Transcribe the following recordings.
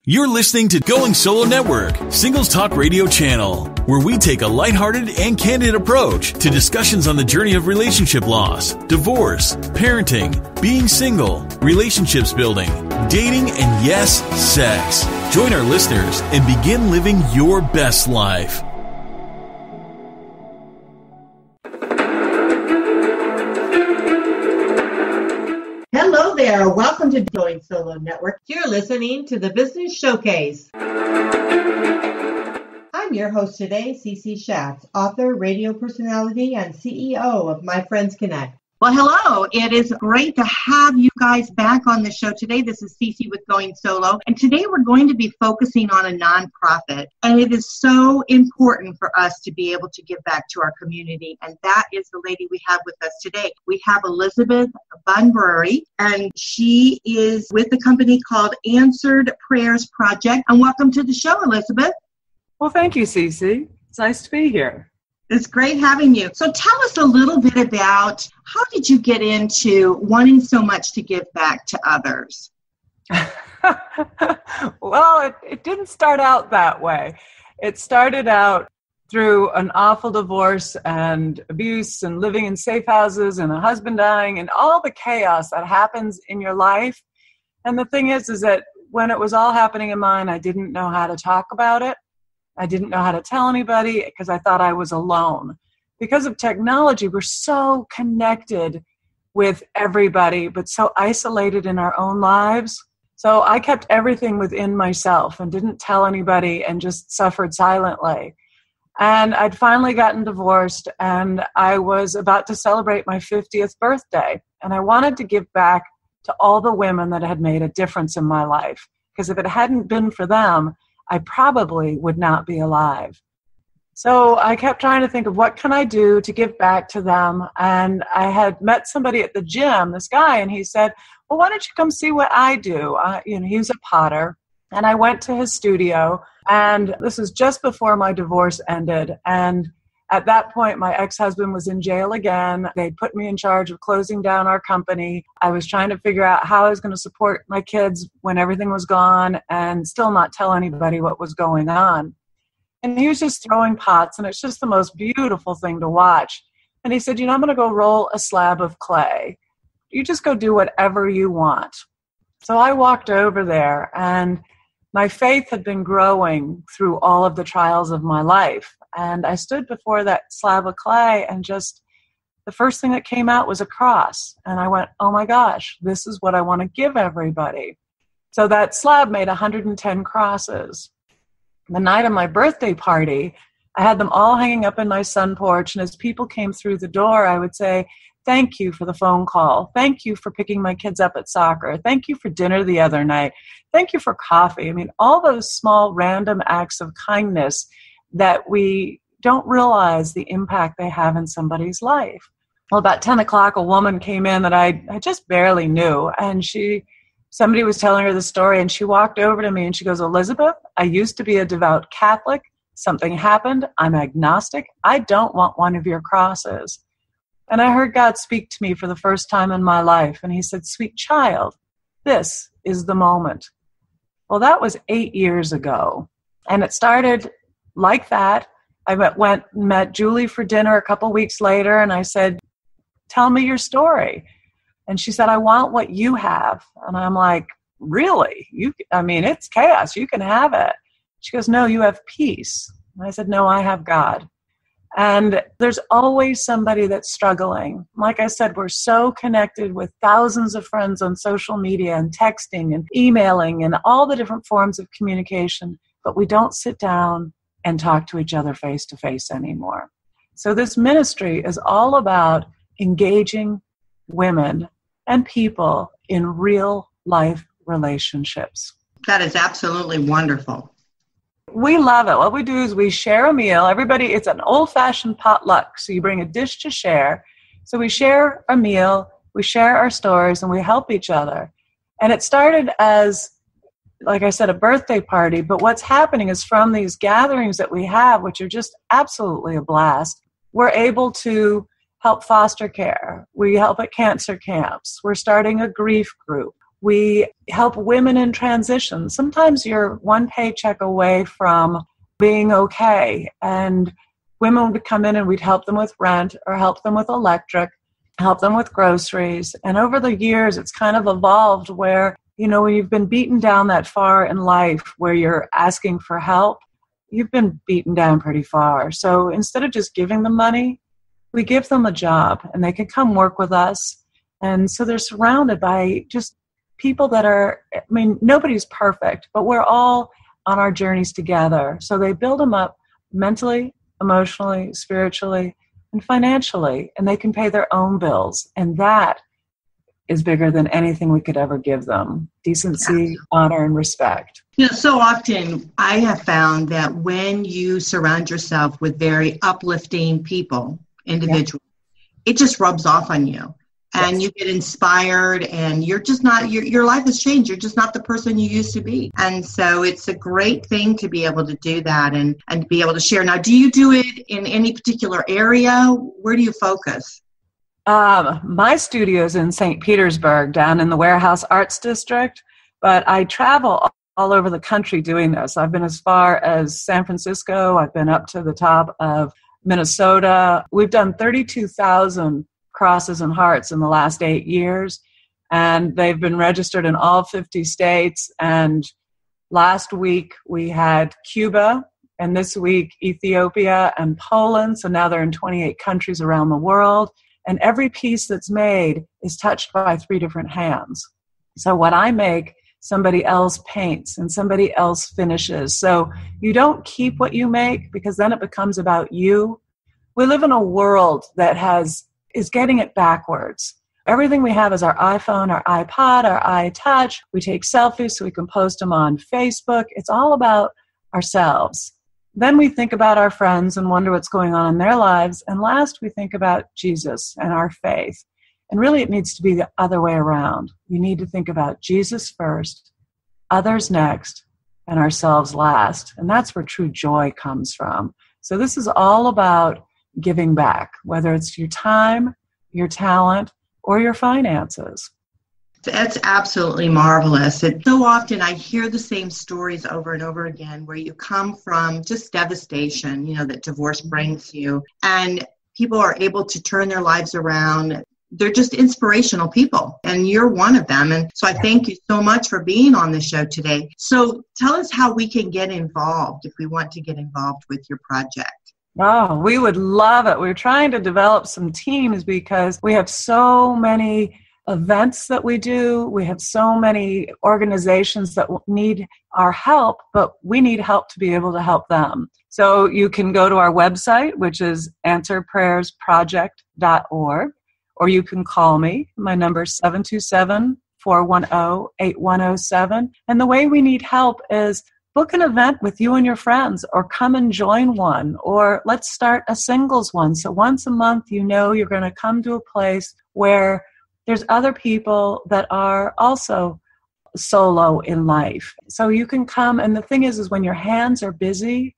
You're listening to Going Solo Network, Singles Talk Radio channel, where we take a lighthearted and candid approach to discussions on the journey of relationship loss, divorce, parenting, being single, relationships building, dating, and yes, sex. Join our listeners and begin living your best life. Hello there. Welcome to Going Solo Network. You're listening to the Business Showcase. I'm your host today, Cece Schatz, author, radio personality, and CEO of My Friends Connect. Well, hello. It is great to have you guys back on the show today. This is Cece with Going Solo, and today we're going to be focusing on a nonprofit, and it is so important for us to be able to give back to our community, and that is the lady we have with us today. We have Elizabeth Bunbury, and she is with a company called Answered Prayers Project, and welcome to the show, Elizabeth. Well, thank you, Cece. It's nice to be here. It's great having you. So tell us a little bit about how did you get into wanting so much to give back to others? Well, it didn't start out that way. It started out through an awful divorce and abuse and living in safe houses and a husband dying and all the chaos that happens in your life. And the thing is that when it was all happening in mine, I didn't know how to talk about it. I didn't know how to tell anybody because I thought I was alone. Because of technology, we're so connected with everybody, but so isolated in our own lives. So I kept everything within myself and didn't tell anybody and just suffered silently. And I'd finally gotten divorced, and I was about to celebrate my 50th birthday. And I wanted to give back to all the women that had made a difference in my life. Because if it hadn't been for them, I probably would not be alive. So I kept trying to think of what can I do to give back to them. And I had met somebody at the gym, this guy, and he said, well, why don't you come see what I do? He was a potter. And I went to his studio, and this was just before my divorce ended. And at that point, my ex-husband was in jail again. They put me in charge of closing down our company. I was trying to figure out how I was going to support my kids when everything was gone and still not tell anybody what was going on. And he was just throwing pots, and it's just the most beautiful thing to watch. And he said, I'm going to go roll a slab of clay. You just go do whatever you want. So I walked over there, and my faith had been growing through all of the trials of my life. And I stood before that slab of clay, and just the first thing that came out was a cross. And I went, oh my gosh, this is what I want to give everybody. So that slab made 110 crosses. The night of my birthday party, I had them all hanging up in my sun porch. And as people came through the door, I would say, thank you for the phone call. Thank you for picking my kids up at soccer. Thank you for dinner the other night. Thank you for coffee. I mean, all those small random acts of kindness that we don't realize the impact they have in somebody's life. Well, about 10 o'clock, a woman came in that I just barely knew, and somebody was telling her the story, and she walked over to me and she goes, Elizabeth, I used to be a devout Catholic. Something happened. I'm agnostic. I don't want one of your crosses. And I heard God speak to me for the first time in my life, and he said, sweet child, this is the moment. Well, that was 8 years ago, and it started like that. I went and met Julie for dinner a couple weeks later, and I said, tell me your story. And she said, I want what you have. And I'm like, really? It's chaos. You can have it. She goes, no, you have peace. And I said, no, I have God. And there's always somebody that's struggling. Like I said, we're so connected with thousands of friends on social media and texting and emailing and all the different forms of communication, but we don't sit down and talk to each other face to face anymore. So this ministry is all about engaging women and people in real life relationships. That is absolutely wonderful. We love it. What we do is we share a meal. Everybody, it's an old-fashioned potluck. So you bring a dish to share. So we share a meal, we share our stories, and we help each other. And it started as, like I said, a birthday party. But what's happening is from these gatherings that we have, which are just absolutely a blast, we're able to help foster care. We help at cancer camps. We're starting a grief group. We help women in transition. Sometimes you're one paycheck away from being okay, and women would come in and we'd help them with rent or help them with electric, help them with groceries. And over the years, it's kind of evolved where, when you've been beaten down that far in life where you're asking for help, you've been beaten down pretty far. So instead of just giving them money, we give them a job and they can come work with us. And so they're surrounded by just people that are, nobody's perfect, but we're all on our journeys together. So they build them up mentally, emotionally, spiritually, and financially, and they can pay their own bills. And that is bigger than anything we could ever give them. Decency, honor, and respect. So often I have found that when you surround yourself with very uplifting people, individuals, it just rubs off on you. And you get inspired, and you're just not, your life has changed. You're just not the person you used to be. And so it's a great thing to be able to do that and be able to share. Now, do you do it in any particular area? Where do you focus? My studio's in St. Petersburg, down in the Warehouse Arts District, but I travel all over the country doing this. I've been as far as San Francisco. I've been up to the top of Minnesota. We've done 32,000 crosses and hearts in the last 8 years, and they've been registered in all 50 states. And last week we had Cuba, and this week Ethiopia and Poland. So now they're in 28 countries around the world, and every piece that's made is touched by 3 different hands. So what I make, somebody else paints and somebody else finishes. So you don't keep what you make, because then it becomes about you. We live in a world that is getting it backwards. Everything we have is our iPhone, our iPod, our iTouch. We take selfies so we can post them on Facebook. It's all about ourselves. Then we think about our friends and wonder what's going on in their lives. And last, we think about Jesus and our faith. And really, it needs to be the other way around. We need to think about Jesus first, others next, and ourselves last. And that's where true joy comes from. So this is all about giving back, whether it's your time, your talent, or your finances. That's absolutely marvelous. And so often I hear the same stories over and over again where you come from just devastation, that divorce brings you, and people are able to turn their lives around. They're just inspirational people, and you're one of them. And so I thank you so much for being on the show today. So tell us how we can get involved if we want to get involved with your project. Oh, we would love it. We're trying to develop some teams because we have so many events that we do. We have so many organizations that need our help, but we need help to be able to help them. So you can go to our website, which is answerprayersproject.org, or you can call me. My number is 727-410-8107. And the way we need help is book an event with you and your friends, or come and join one, or let's start a singles one. So once a month, you're going to come to a place where there's other people that are also solo in life. So you can come, and the thing is when your hands are busy,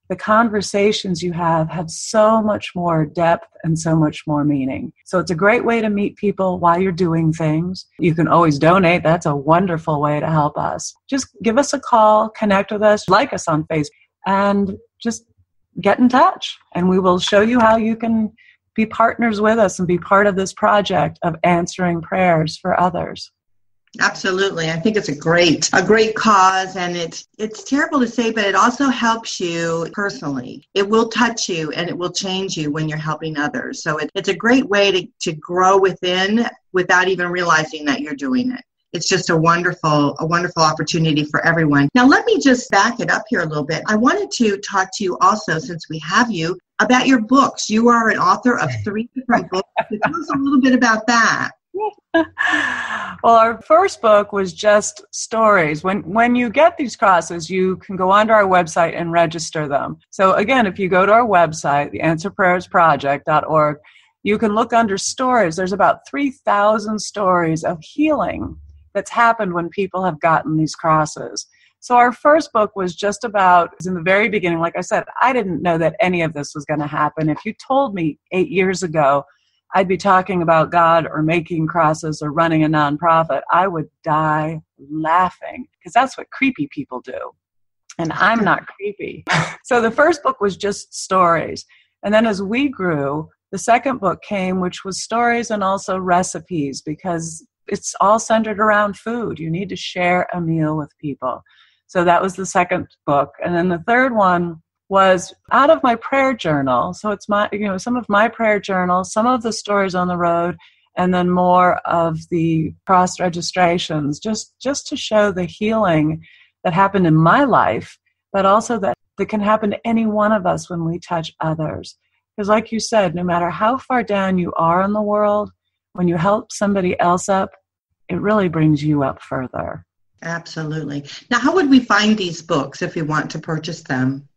the conversations you have so much more depth and so much more meaning. So it's a great way to meet people while you're doing things. You can always donate. That's a wonderful way to help us. Just give us a call, connect with us, like us on Facebook, and just get in touch. And we will show you how you can be partners with us and be part of this project of answering prayers for others. Absolutely. I think it's a great cause, and it's terrible to say, but it also helps you personally. It will touch you and it will change you when you're helping others. So it's a great way to grow within without even realizing that you're doing it. It's just a wonderful opportunity for everyone. Now, let me just back it up here a little bit. I wanted to talk to you also, since we have you, about your books. You are an author of 3 different books. Tell us a little bit about that. Well, our first book was just stories. When you get these crosses, you can go onto our website and register them. So again, if you go to our website, the answerprayersproject.org, you can look under stories. There's about 3,000 stories of healing that's happened when people have gotten these crosses. So our first book was just about, in the very beginning, like I said, I didn't know that any of this was going to happen. If you told me 8 years ago I'd be talking about God or making crosses or running a nonprofit, I would die laughing because that's what creepy people do. And I'm not creepy. So the first book was just stories. And then as we grew, the second book came, which was stories and also recipes, because it's all centered around food. You need to share a meal with people. So that was the second book. And then the third one was out of my prayer journal. So it's my, some of my prayer journal, some of the stories on the road, and then more of the cross registrations, just to show the healing that happened in my life, but also that can happen to any one of us when we touch others. Because like you said, no matter how far down you are in the world, when you help somebody else up, it really brings you up further. Absolutely. Now, how would we find these books if we want to purchase them?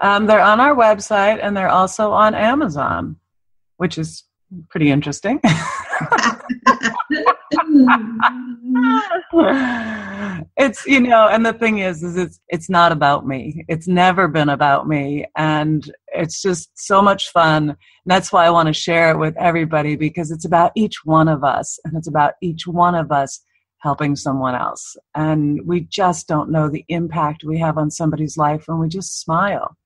They're on our website, and they're also on Amazon, which is pretty interesting. It's, and the thing is it's not about me. It's never been about me. And it's just so much fun. And that's why I want to share it with everybody, because it's about each one of us, and it's about each one of us helping someone else. And we just don't know the impact we have on somebody's life when we just smile.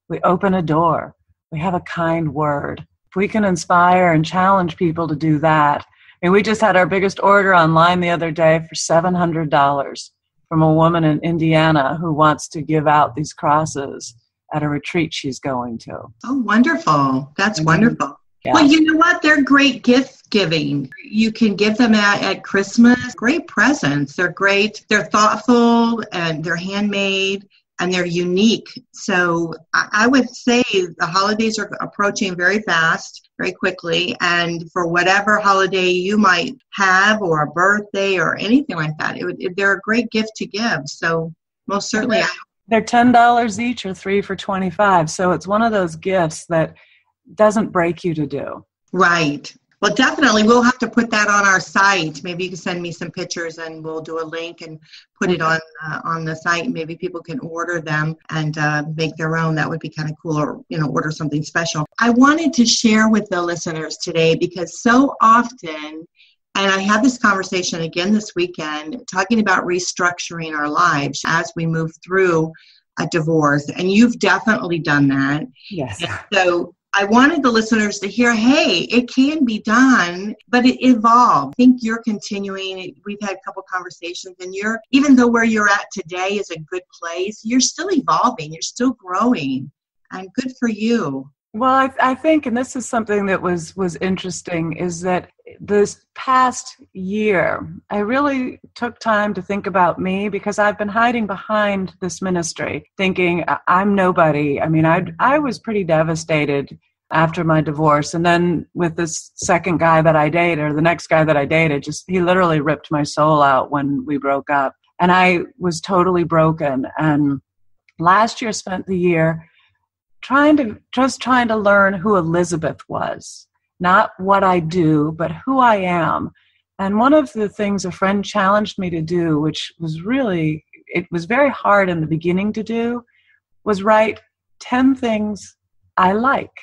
We open a door. We have a kind word. If we can inspire and challenge people to do that. I mean, we just had our biggest order online the other day for $700 from a woman in Indiana who wants to give out these crosses at a retreat she's going to. Oh, wonderful. That's wonderful. Yeah. Well, you know what? They're great gift giving. You can give them at Christmas. Great presents. They're great. They're thoughtful, and they're handmade, and they're unique. So I would say the holidays are approaching very fast, very quickly. And for whatever holiday you might have, or a birthday or anything like that, they're a great gift to give. So most certainly. They're $10 each or 3 for $25. So it's one of those gifts that doesn't break you to do. Right. Well, definitely. We'll have to put that on our site. Maybe you can send me some pictures and we'll do a link and put it on the site. Maybe people can order them and make their own. That would be kind of cool, or, order something special. I wanted to share with the listeners today, because so often, and I had this conversation again this weekend, talking about restructuring our lives as we move through a divorce. And you've definitely done that. Yes. And so I wanted the listeners to hear, hey, it can be done, but it evolved. I think you're continuing. We've had a couple conversations, and even though where you're at today is a good place, you're still evolving. You're still growing, and good for you. Well, I think, and this is something that was interesting, is that this past year, I really took time to think about me, because I've been hiding behind this ministry, thinking I'm nobody. I mean, I was pretty devastated after my divorce. And then with this second guy that I dated, or the next guy that I dated, he literally ripped my soul out when we broke up. And I was totally broken. And last year, spent the year trying to learn who Elizabeth was. Not what I do, but who I am. And one of the things a friend challenged me to do, which was it was very hard in the beginning to do, was write 10 things I like.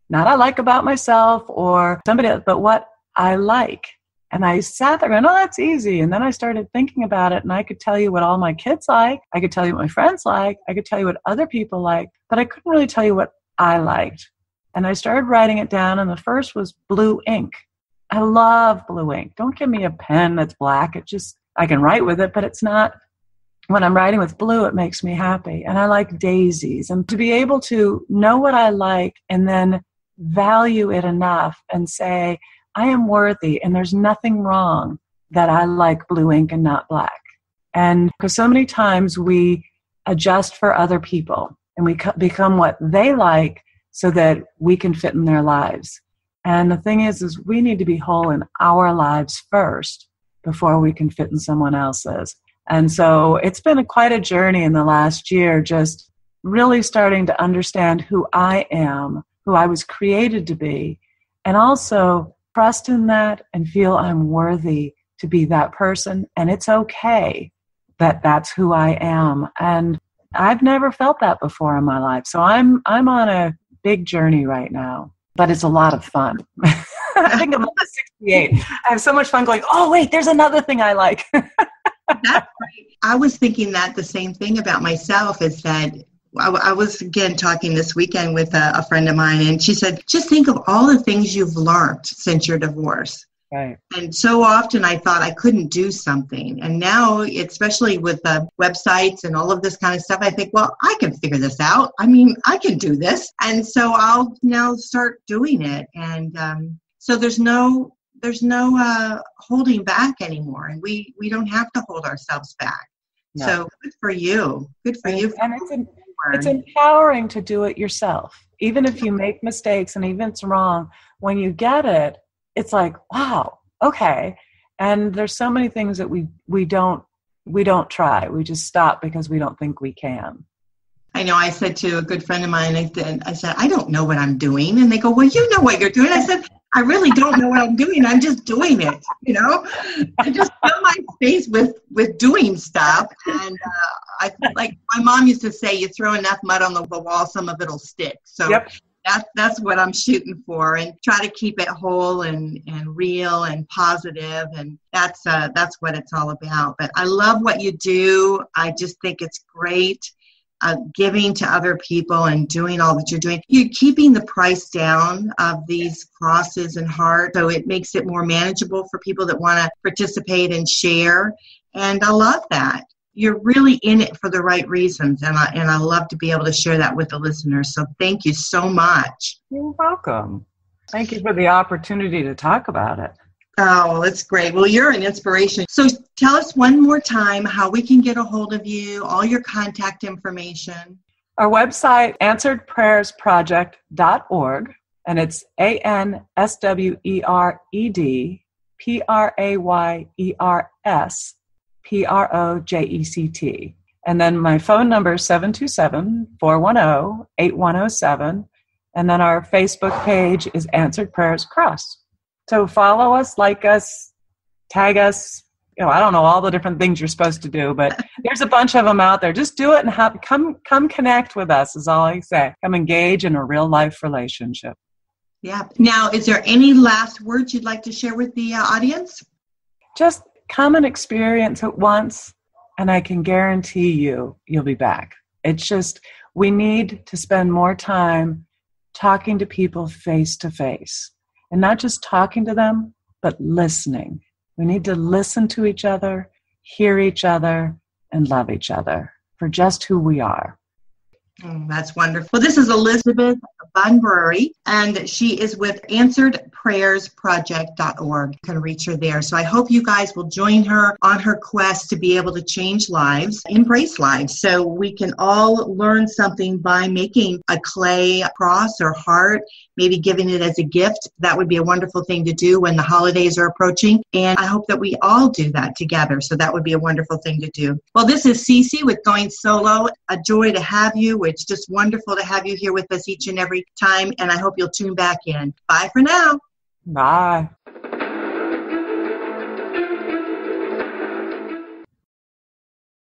Not I like about myself or somebody else, but what I like. And I sat there going, oh, that's easy. And then I started thinking about it, and I could tell you what all my kids like. I could tell you what my friends like. I could tell you what other people like, but I couldn't really tell you what I liked. And I started writing it down, and the first was blue ink. I love blue ink. Don't give me a pen that's black. I can write with it, but it's not, when I'm writing with blue, it makes me happy. And I like daisies. And to be able to know what I like and then value it enough and say, I am worthy, and there's nothing wrong that I like blue ink and not black. And because so many times we adjust for other people, and we become what they like so that we can fit in their lives. And the thing is we need to be whole in our lives first before we can fit in someone else's. And so it's been quite a journey in the last year, just really starting to understand who I am, who I was created to be, and also trust in that and feel I'm worthy to be that person. And it's okay that that's who I am. And I've never felt that before in my life. So I'm on a big journey right now, but it's a lot of fun. I think I'm up to 68. I have so much fun going, oh, wait, there's another thing I like. That's right. I was thinking that the same thing about myself is that I was, again, talking this weekend with a friend of mine, and she said, just think of all the things you've learned since your divorce. Right. And so often I thought I couldn't do something. And now, especially with the websites and all of this kind of stuff, I think, well, I can figure this out. I mean, I can do this. And so I'll now start doing it. And so there's no holding back anymore. And we don't have to hold ourselves back. No. So good for you. Good for you. And it's empowering to do it yourself. Even if you make mistakes and even if it's wrong, when you get it, it's like, wow, okay. And there's so many things that we don't try. We just stop because we don't think we can. I know. I said to a good friend of mine, I said, I don't know what I'm doing. And they go, well, you know what you're doing. I said, I really don't know what I'm doing. I'm just doing it. I just fill my space with doing stuff. And I like my mom used to say, you throw enough mud on the wall, some of it'll stick. So yep. That's what I'm shooting for, and try to keep it whole and real and positive, and that's what it's all about. But I love what you do. I just think it's great, giving to other people and doing all that you're doing. You're keeping the price down of these crosses and hearts, so it makes it more manageable for people that want to participate and share. And I love that. You're really in it for the right reasons, and I love to be able to share that with the listeners. So thank you so much. You're welcome. Thank you for the opportunity to talk about it. Oh, that's great. Well, you're an inspiration. So tell us one more time how we can get a hold of you, all your contact information. Our website, answeredprayersproject.org, and it's AnsweredPrayers And then my phone number is 727-410-8107. And then our Facebook page is Answered Prayers Cross. So follow us, like us, tag us. I don't know all the different things you're supposed to do, but there's a bunch of them out there. Just do it and come connect with us is all I say. Come engage in a real life relationship. Yeah. Now, is there any last words you'd like to share with the audience? Just come and experience it once, and I can guarantee you'll be back. It's just, we need to spend more time talking to people face to face, and not just talking to them, but listening. We need to listen to each other, hear each other, and love each other for just who we are. Oh, that's wonderful. Well, this is Elizabeth Bunbury, and she is with AnsweredPrayersProject.org. You can reach her there. So I hope you guys will join her on her quest to be able to change lives, embrace lives, so we can all learn something by making a clay cross or heart, maybe giving it as a gift. That would be a wonderful thing to do when the holidays are approaching. And I hope that we all do that together. So that would be a wonderful thing to do. Well, this is Cece with Going Solo. A joy to have you. It's just wonderful to have you here with us each and every time. And I hope you'll tune back in. Bye for now. Bye.